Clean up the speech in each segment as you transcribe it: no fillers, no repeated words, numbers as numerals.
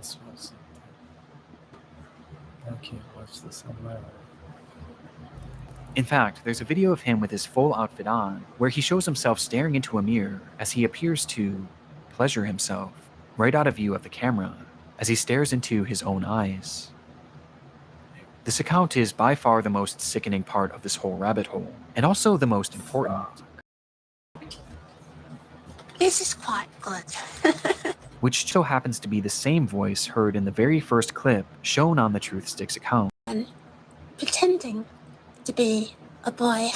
Let's watch something. I can't watch this on my own. In fact, there's a video of him with his full outfit on, where he shows himself staring into a mirror as he appears to pleasure himself, right out of view of the camera, as he stares into his own eyes. This account is by far the most sickening part of this whole rabbit hole, and also the most important. This is quite good. Which so happens to be the same voice heard in the very first clip shown on the Truthsticks account. Pretending to be a boy.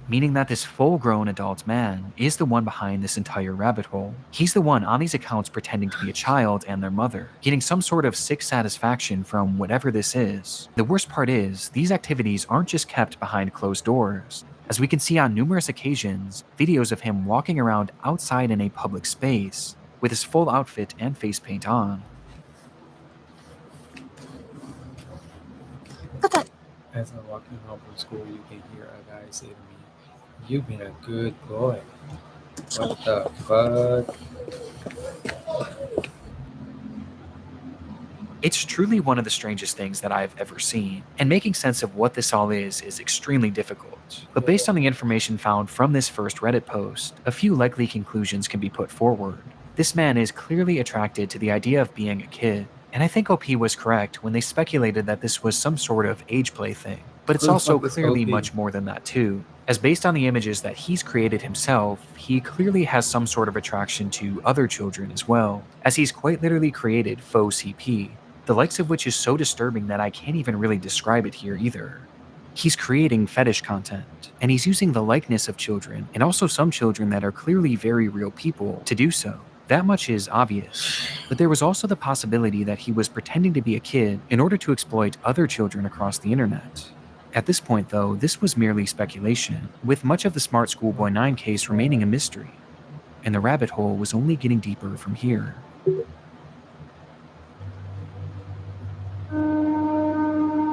Meaning that this full-grown adult man is the one behind this entire rabbit hole. He's the one on these accounts pretending to be a child and their mother, getting some sort of sick satisfaction from whatever this is. The worst part is, these activities aren't just kept behind closed doors. As we can see on numerous occasions, videos of him walking around outside in a public space, with his full outfit and face paint on. As I'm walking home from school, you can hear a guy say to me, "You've been a good boy." What the fuck? It's truly one of the strangest things that I've ever seen, and making sense of what this all is extremely difficult. But based on the information found from this first Reddit post, a few likely conclusions can be put forward. This man is clearly attracted to the idea of being a kid, and I think OP was correct when they speculated that this was some sort of age play thing. But it's also clearly much more than that too, as based on the images that he's created himself, he clearly has some sort of attraction to other children as well, as he's quite literally created faux CP, the likes of which is so disturbing that I can't even really describe it here either. He's creating fetish content, and he's using the likeness of children, and also some children that are clearly very real people, to do so. That much is obvious, but there was also the possibility that he was pretending to be a kid in order to exploit other children across the internet. At this point though, this was merely speculation, with much of the Smart Schoolboy 9 case remaining a mystery, and the rabbit hole was only getting deeper from here.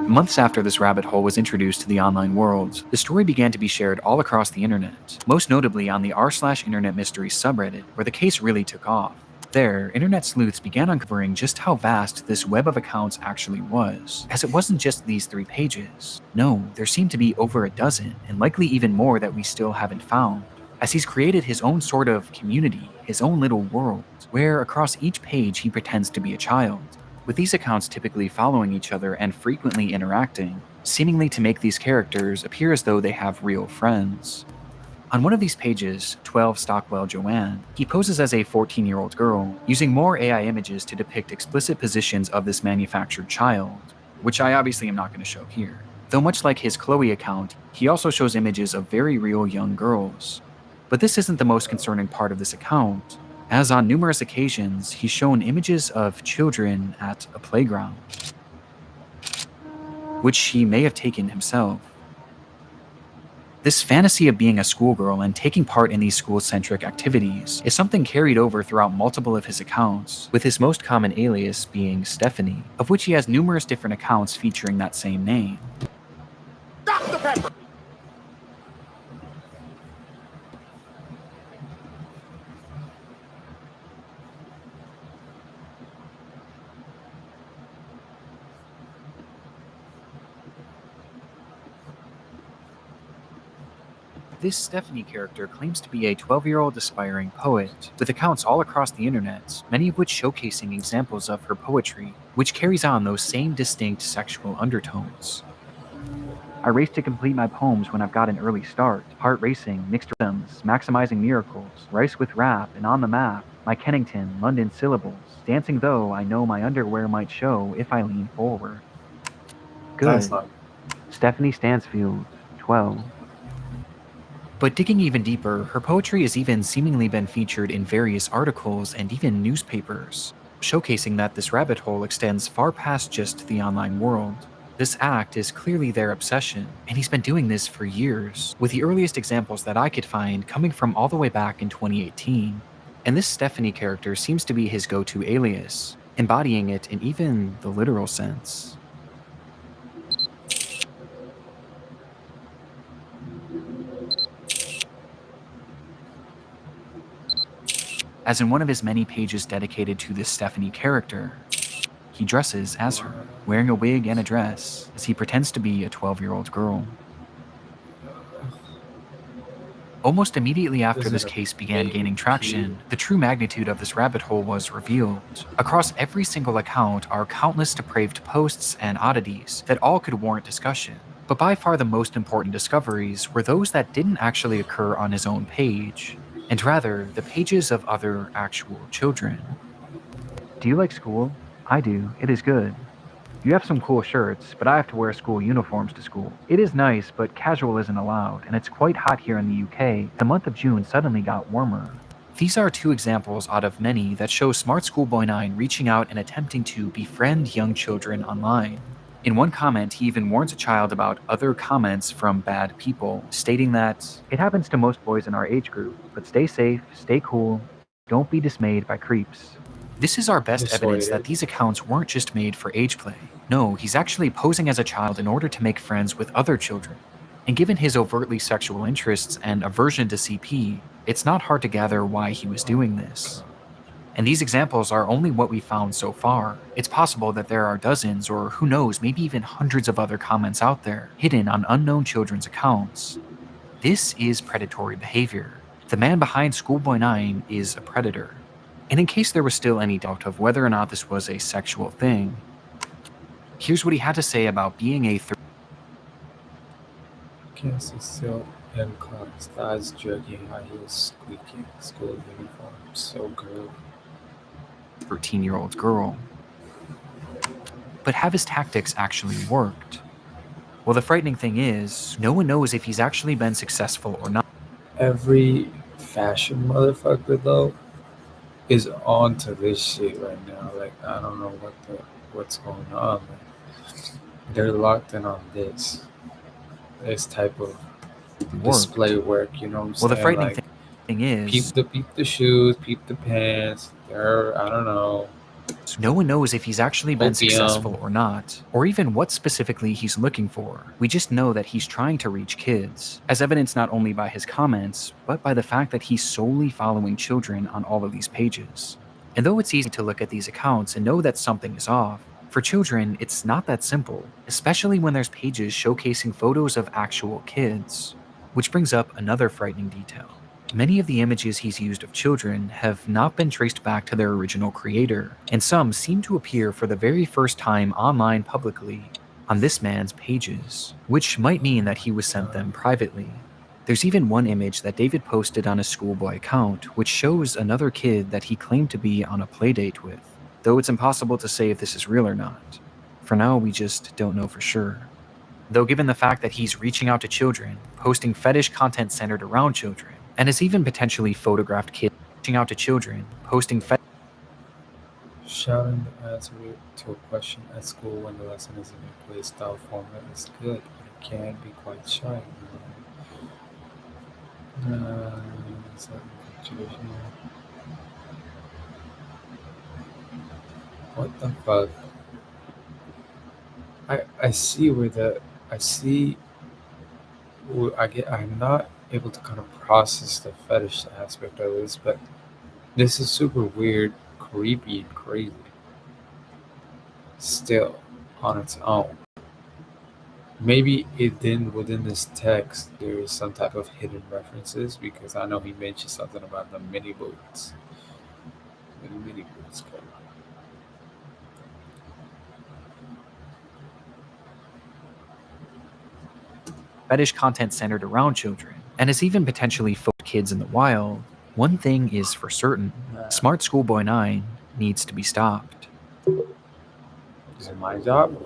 Months after this rabbit hole was introduced to the online world, the story began to be shared all across the internet, most notably on the r/internet mysteries subreddit, where the case really took off. There, internet sleuths began uncovering just how vast this web of accounts actually was, as it wasn't just these 3 pages. No, there seemed to be over a dozen, and likely even more that we still haven't found, as he's created his own sort of community, his own little world, where across each page he pretends to be a child, with these accounts typically following each other and frequently interacting, seemingly to make these characters appear as though they have real friends. On one of these pages, 12 Stockwell Joanne, he poses as a 14-year-old girl, using more AI images to depict explicit positions of this manufactured child, which I obviously am not going to show here. Though much like his Chloe account, he also shows images of very real young girls. But this isn't the most concerning part of this account, as on numerous occasions, he's shown images of children at a playground, which he may have taken himself. This fantasy of being a schoolgirl and taking part in these school-centric activities is something carried over throughout multiple of his accounts, with his most common alias being Stephanie, of which he has numerous different accounts featuring that same name. Dr. Pepper! This Stephanie character claims to be a 12-year-old aspiring poet, with accounts all across the internet, many of which showcasing examples of her poetry, which carries on those same distinct sexual undertones. I race to complete my poems when I've got an early start, heart racing, mixed rhythms, maximizing miracles, rice with rap, and on the map, my Kennington, London syllables, dancing though I know my underwear might show if I lean forward. Good. Stephanie Stansfield, 12. But digging even deeper, her poetry has even seemingly been featured in various articles and even newspapers, showcasing that this rabbit hole extends far past just the online world. This act is clearly their obsession, and he's been doing this for years, with the earliest examples that I could find coming from all the way back in 2018. And this Stephanie character seems to be his go-to alias, embodying it in even the literal sense. As in one of his many pages dedicated to this Stephanie character, He dresses as her, wearing a wig and a dress, as he pretends to be a 12-year-old girl. Almost immediately after this case began gaining traction, the true magnitude of this rabbit hole was revealed. Across every single account are countless depraved posts and oddities that all could warrant discussion. But by far the most important discoveries were those that didn't actually occur on his own page, and rather the pages of other actual children. Do you like school? I do. It is good. You have some cool shirts, but I have to wear school uniforms to school. It is nice, but casual isn't allowed, and it's quite hot here in the UK. The month of June suddenly got warmer. These are two examples out of many that show Smart Schoolboy 9 reaching out and attempting to befriend young children online. In one comment, he even warns a child about other comments from bad people, stating that, "It happens to most boys in our age group, but stay safe, stay cool, don't be dismayed by creeps." This is our best evidence that these accounts weren't just made for age play. No, he's actually posing as a child in order to make friends with other children. And given his overtly sexual interests and aversion to CP, it's not hard to gather why he was doing this. And these examples are only what we found so far. It's possible that there are dozens, or who knows, maybe even hundreds of other comments out there, hidden on unknown children's accounts. This is predatory behavior. The man behind Schoolboy 9 is a predator. And in case there was still any doubt of whether or not this was a sexual thing, here's what he had to say about being a Kids is still in class. Guys jogging, high heels, squeaking, school uniform. So girl. 13-year-old girl. But have his tactics actually worked? Well, the frightening thing is, no one knows if he's actually been successful or not. Every fashion motherfucker though is on to this shit right now. Like I don't know what's going on. Like, they're locked in on this type of display work. You know what I'm saying? Well, the frightening like, thing is, peep the shoes, peep the pants. They're I don't know. no one knows if he's actually been Opium. successful or not, or even what specifically he's looking for. We just know that he's trying to reach kids, as evidenced not only by his comments, but by the fact that he's solely following children on all of these pages. And though it's easy to look at these accounts and know that something is off, for children, it's not that simple, especially when there's pages showcasing photos of actual kids. Which brings up another frightening detail. Many of the images he's used of children have not been traced back to their original creator, and some seem to appear for the very first time online publicly on this man's pages, which might mean that he was sent them privately. There's even one image that David posted on his Schoolboy account, which shows another kid that he claimed to be on a playdate with, though it's impossible to say if this is real or not. For now, we just don't know for sure. Though given the fact that he's reaching out to children, posting fetish content centered around children, and has even potentially photographed kids reaching out to children, posting Shouting the answer to a question at school when the lesson is in a play style format is good, but it can be quite shy. Is that traditional? What the fuck? I see where the I see. I'm not able to kind of process the fetish aspect of this, but this is super weird, creepy, and crazy. Still, on its own. Maybe within this text there is some type of hidden references because I know he mentioned something about the mini boots. The mini boots cover. fetish content centered around children, and has even potentially photographed kids in the wild. One thing is for certain, Smart Schoolboy 9 needs to be stopped. Is it my job?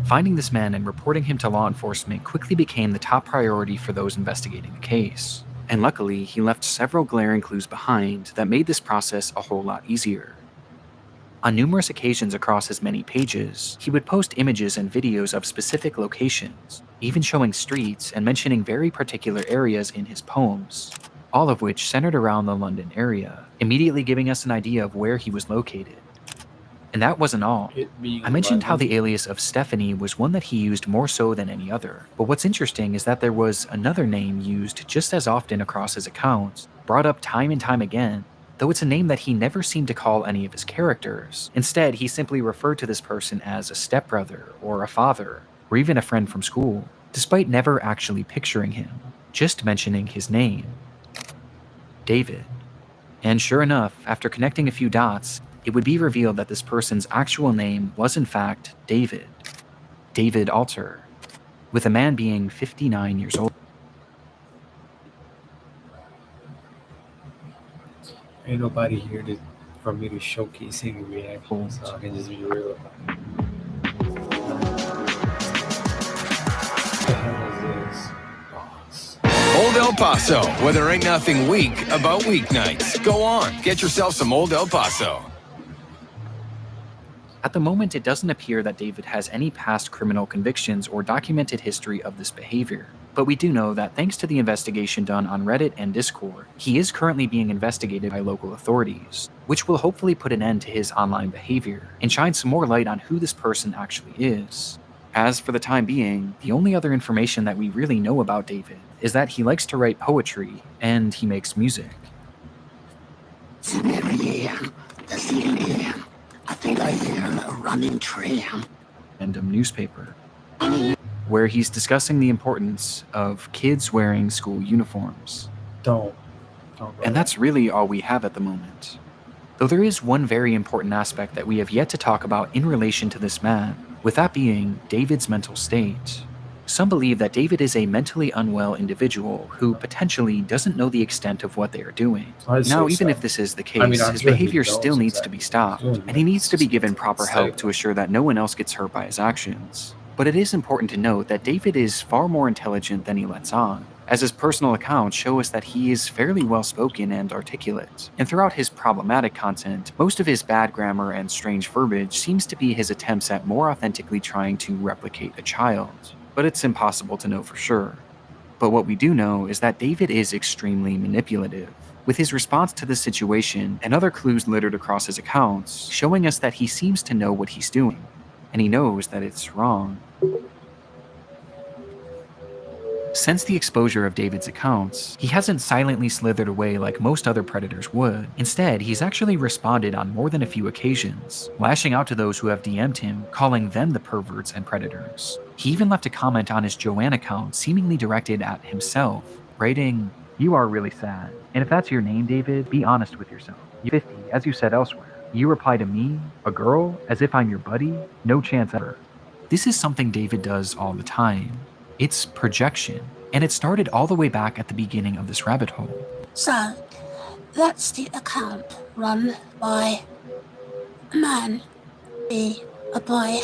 Finding this man and reporting him to law enforcement quickly became the top priority for those investigating the case. And luckily, he left several glaring clues behind that made this process a whole lot easier. On numerous occasions across his many pages, he would post images and videos of specific locations, even showing streets and mentioning very particular areas in his poems, all of which centered around the London area, immediately giving us an idea of where he was located. And that wasn't all. I mentioned how the alias of Stephanie was one that he used more so than any other, but what's interesting is that there was another name used just as often across his accounts, brought up time and time again, though it's a name that he never seemed to call any of his characters. Instead, he simply referred to this person as a stepbrother, or a father, or even a friend from school, despite never actually picturing him, just mentioning his name, David. And sure enough, after connecting a few dots, it would be revealed that this person's actual name was in fact David. David Alter, with the man being 59 years old. Ain't nobody here for me to showcase any reactions, so I can just be real about it. What the hell is this? Boss. Old El Paso, where there ain't nothing weak about weeknights. Go on, get yourself some Old El Paso. At the moment, it doesn't appear that David has any past criminal convictions or documented history of this behavior. But we do know that thanks to the investigation done on Reddit and Discord, he is currently being investigated by local authorities, which will hopefully put an end to his online behavior and shine some more light on who this person actually is. As for the time being, the only other information that we really know about David is that he likes to write poetry and he makes music. I think I hear a running tree. Random newspaper, where he's discussing the importance of kids wearing school uniforms. Don't. And that's really all we have at the moment. Though there is one very important aspect that we have yet to talk about in relation to this man, with that being David's mental state. Some believe that David is a mentally unwell individual who potentially doesn't know the extent of what they are doing. Now, even if this is the case, his behavior still needs to be stopped, and he needs to be given proper help to assure that no one else gets hurt by his actions. But it is important to note that David is far more intelligent than he lets on, as his personal accounts show us that he is fairly well-spoken and articulate. And throughout his problematic content, most of his bad grammar and strange verbiage seems to be his attempts at more authentically trying to replicate a child. But it's impossible to know for sure. But what we do know is that David is extremely manipulative, with his response to the situation and other clues littered across his accounts showing us that he seems to know what he's doing, and he knows that it's wrong. Since the exposure of David's accounts, he hasn't silently slithered away like most other predators would. Instead, he's actually responded on more than a few occasions, lashing out to those who have DM'd him, calling them the perverts and predators. He even left a comment on his Joanne account seemingly directed at himself, writing, "You are really sad. And if that's your name, David, be honest with yourself. You're 50, as you said elsewhere. You reply to me, a girl, as if I'm your buddy? No chance ever." This is something David does all the time. It's projection, and it started all the way back at the beginning of this rabbit hole. So, that's the account run by a man, a boy.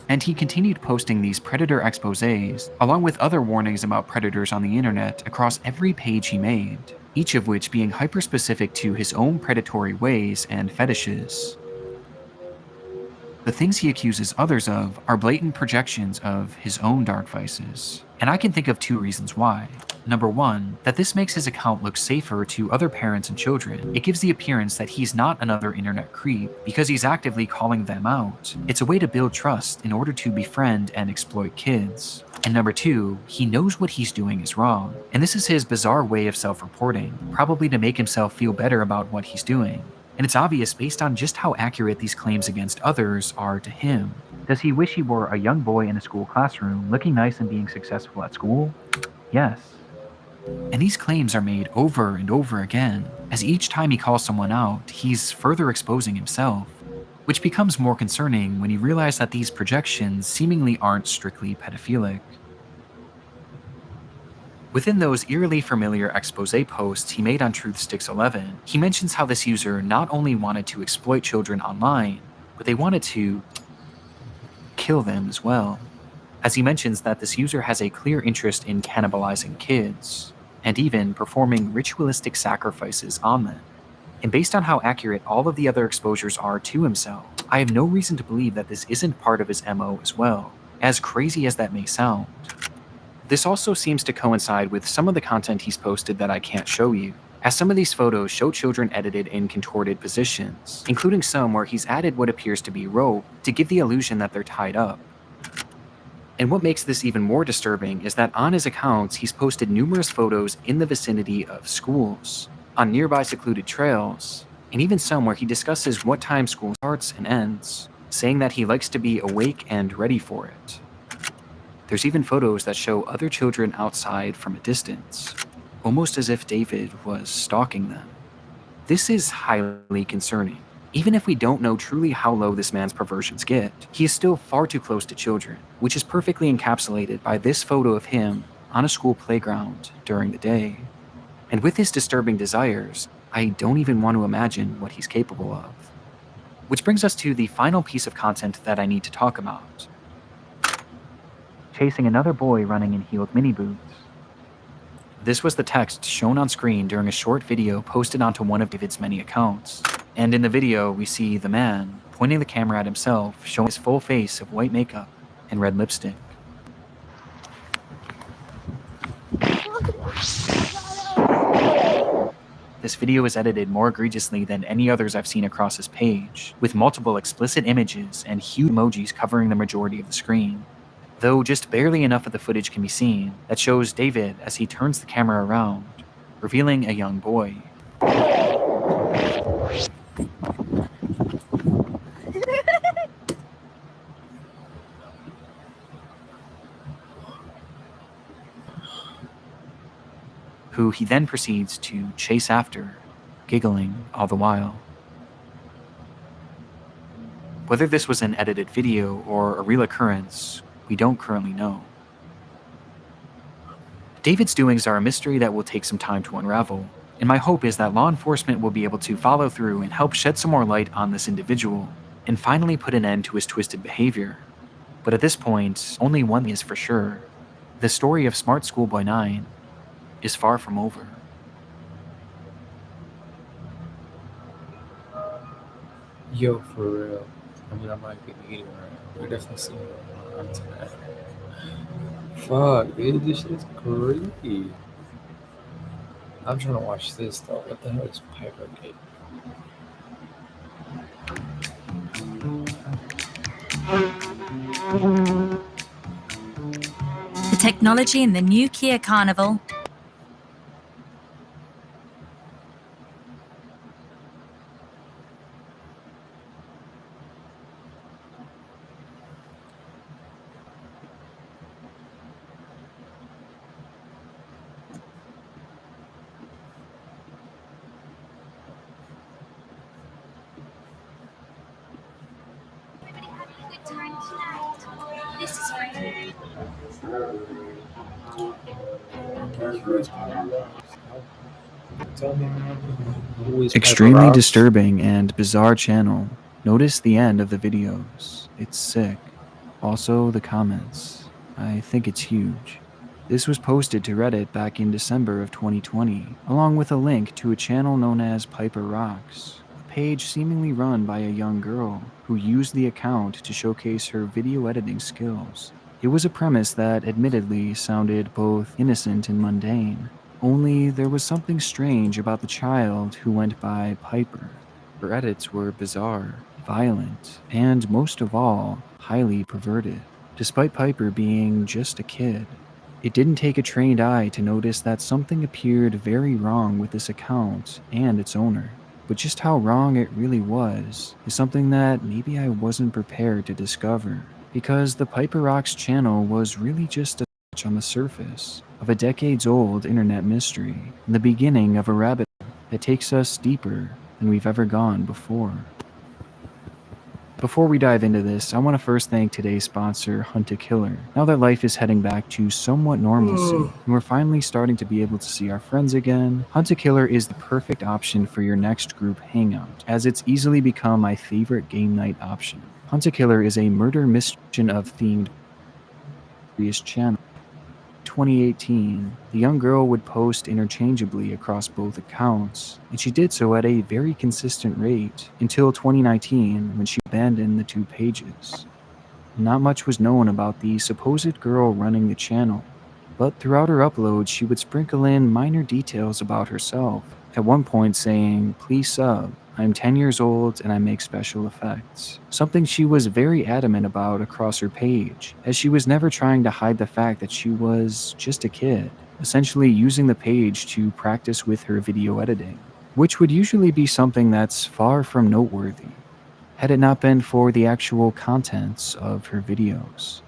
And he continued posting these predator exposés, along with other warnings about predators on the internet across every page he made, each of which being hyper-specific to his own predatory ways and fetishes. The things he accuses others of are blatant projections of his own dark vices. And I can think of two reasons why. Number one, that this makes his account look safer to other parents and children. It gives the appearance that he's not another internet creep because he's actively calling them out. It's a way to build trust in order to befriend and exploit kids. And number two, he knows what he's doing is wrong. And this is his bizarre way of self-reporting, probably to make himself feel better about what he's doing. And it's obvious based on just how accurate these claims against others are to him. Does he wish he were a young boy in a school classroom, looking nice and being successful at school? Yes. And these claims are made over and over again, as each time he calls someone out, he's further exposing himself, which becomes more concerning when you realize that these projections seemingly aren't strictly pedophilic. Within those eerily familiar expose posts he made on TruthSticks11, he mentions how this user not only wanted to exploit children online, but they wanted to kill them as well. As he mentions that this user has a clear interest in cannibalizing kids, and even performing ritualistic sacrifices on them. And based on how accurate all of the other exposures are to himself, I have no reason to believe that this isn't part of his MO as well, as crazy as that may sound. This also seems to coincide with some of the content he's posted that I can't show you, as some of these photos show children edited in contorted positions, including some where he's added what appears to be rope to give the illusion that they're tied up. And what makes this even more disturbing is that on his accounts he's posted numerous photos in the vicinity of schools, on nearby secluded trails, and even some where he discusses what time school starts and ends, saying that he likes to be awake and ready for it. There's even photos that show other children outside from a distance, almost as if David was stalking them. This is highly concerning. Even if we don't know truly how low this man's perversions get, he is still far too close to children, which is perfectly encapsulated by this photo of him on a school playground during the day. And with his disturbing desires, I don't even want to imagine what he's capable of. Which brings us to the final piece of content that I need to talk about. Chasing another boy running in heeled mini boots. This was the text shown on screen during a short video posted onto one of David's many accounts. And in the video, we see the man pointing the camera at himself, showing his full face of white makeup and red lipstick. This video is edited more egregiously than any others I've seen across his page, with multiple explicit images and huge emojis covering the majority of the screen. Though just barely enough of the footage can be seen that shows David as he turns the camera around, revealing a young boy. Who he then proceeds to chase after, giggling all the while. Whether this was an edited video or a real occurrence, we don't currently know. David's doings are a mystery that will take some time to unravel, and my hope is that law enforcement will be able to follow through and help shed some more light on this individual, and finally put an end to his twisted behavior. But at this point, only one thing is for sure. The story of Smart Schoolboy 9 is far from over. Yo, for real. I mean, I might be eating right now. We're definitely seeing it on tonight. Fuck, dude, this shit is creepy. I'm trying to watch this though. What the hell is Piper Gate? The technology in the new Kia Carnival. Tell me who is Extremely Piper Rock? disturbing and bizarre channel. Notice the end of the videos. It's sick. Also the comments. I think it's huge. This was posted to Reddit back in December of 2020, along with a link to a channel known as Piper Rocks, a page seemingly run by a young girl who used the account to showcase her video editing skills. It was a premise that admittedly sounded both innocent and mundane, only there was something strange about the child who went by Piper. Her edits were bizarre, violent, and most of all, highly perverted. Despite Piper being just a kid, it didn't take a trained eye to notice that something appeared very wrong with this account and its owner. But just how wrong it really was is something that maybe I wasn't prepared to discover, because the Piper Rocks channel was really just a touch on the surface of a decades-old internet mystery and the beginning of a rabbit hole that takes us deeper than we've ever gone before. Before we dive into this, I want to first thank today's sponsor, Hunt a Killer. Now that life is heading back to somewhat normalcy, and we're finally starting to be able to see our friends again, Hunt a Killer is the perfect option for your next group hangout, as it's easily become my favorite game night option. Hunt a Killer is a murder mystery of themed channel. 2018, the young girl would post interchangeably across both accounts, and she did so at a very consistent rate until 2019 when she abandoned the two pages. Not much was known about the supposed girl running the channel, but throughout her uploads she would sprinkle in minor details about herself, at one point saying, "Please sub, I'm 10 years old and I make special effects." Something she was very adamant about across her page, as she was never trying to hide the fact that she was just a kid, essentially using the page to practice with her video editing. which would usually be something that's far from noteworthy, had it not been for the actual contents of her videos.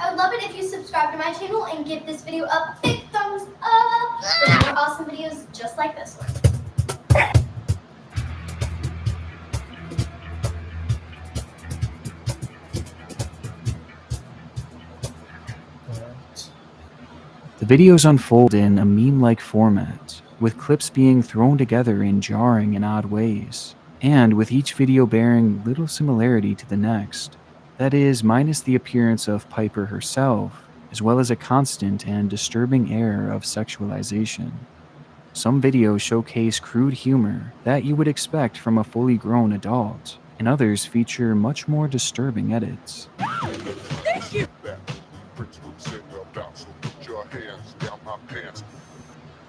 I would love it if you subscribe to my channel and give this video a big thumbs up for more awesome videos just like this one. The videos unfold in a meme-like format, with clips being thrown together in jarring and odd ways, and with each video bearing little similarity to the next. That is, minus the appearance of Piper herself, as well as a constant and disturbing air of sexualization. Some videos showcase crude humor that you would expect from a fully grown adult, and others feature much more disturbing edits.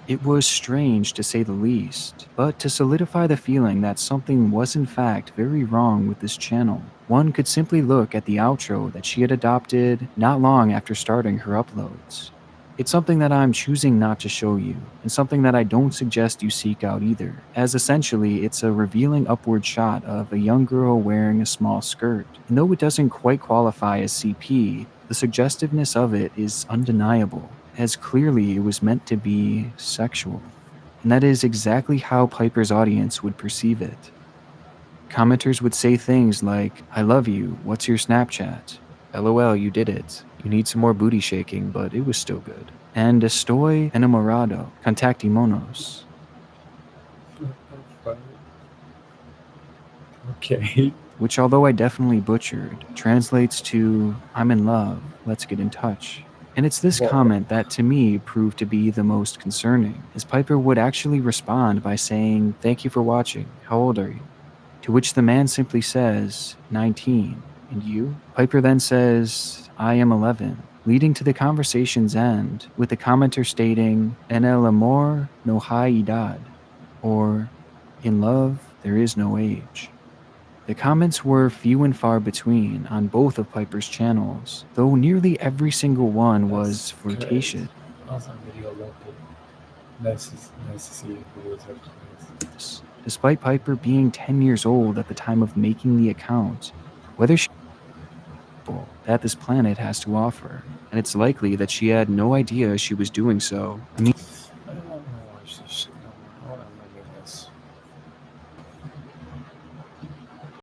It was strange to say the least, but to solidify the feeling that something was in fact very wrong with this channel, one could simply look at the outro that she had adopted not long after starting her uploads. It's something that I'm choosing not to show you, and something that I don't suggest you seek out either, as essentially it's a revealing upward shot of a young girl wearing a small skirt. And though it doesn't quite qualify as CP, the suggestiveness of it is undeniable, as clearly it was meant to be sexual. And that is exactly how Piper's audience would perceive it. Commenters would say things like, "I love you, what's your Snapchat? LOL, you did it. You need some more booty shaking, but it was still good. And estoy enamorado, contactimonos." Okay. Which, although I definitely butchered, translates to, "I'm in love, let's get in touch." And it's this Whoa. comment that to me proved to be the most concerning, as Piper would actually respond by saying, "Thank you for watching, how old are you?" To which the man simply says, 19, "And you?" Piper then says, "I am 11, leading to the conversation's end, with the commenter stating, "En el amor no hay edad," or, "In love, there is no age." The comments were few and far between on both of Piper's channels, though nearly every single one was flirtatious. Awesome video, local. Nice to see your videos after this. Despite Piper being 10 years old at the time of making the account, whether she that this planet has to offer, and it's likely that she had no idea she was doing so. I mean,